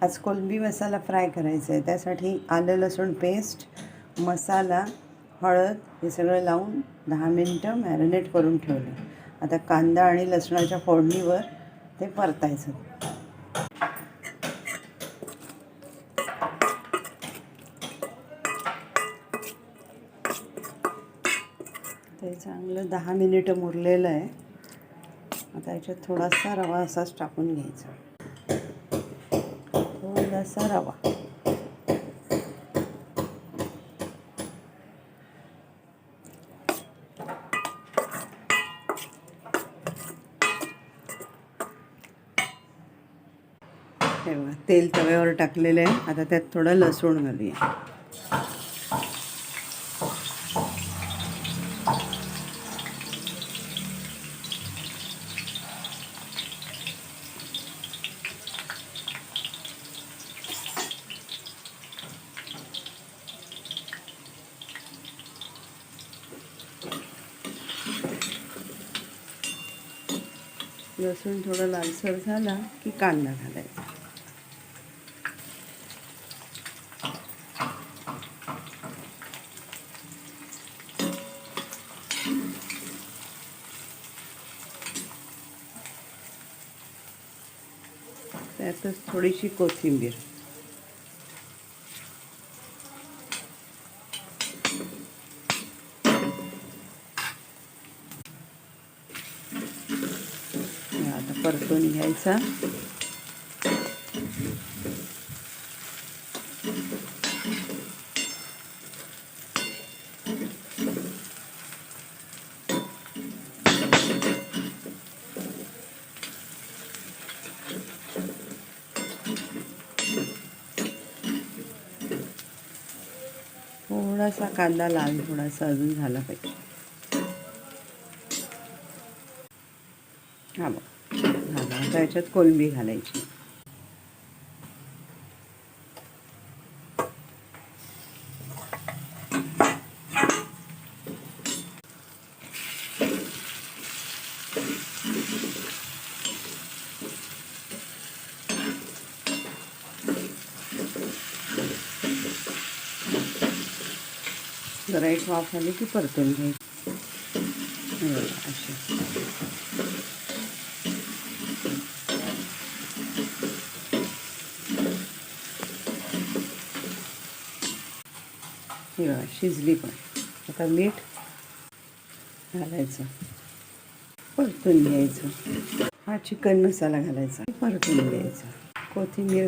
आज कोलंबी मसाला फ्राय करायचा आहे. त्यासाठी आलं लसूण पेस्ट, मसाला, हळद हे सगळं लावून 10 मिनटं मॅरिनेट करून ठेवलं. आता कांदा आणि लसणाच्या फोडणीवर ते परतायचं. ते चांगलं 10 मिनिटं मुरलेलं आहे. आता याच्यात थोडासा रवा असाच टाकून घ्यायचा. थोडासा रवा. हे बघा, तेल तव्यावर टाकलेलं आहे. आता त्यात थोडं लसूण घालूया. लसूण थोडं लालसर झाला की कांदा घालायचा. त्यातच थोडीशी कोथिंबीर. आता परतून घ्यायचा. थोडासा कांदा लाल थोडासा अजून झाला पाहिजे. हा बघ झाला. आता याच्यात कोलंबी घालायची. जरा एक वाफ आली की परतून घ्यायची. अशी शिजली पण. आता मीठ घालायचं, परतून घ्यायचं. हा चिकन मसाला घालायचा, परतून घ्यायचा. कोथिंबीर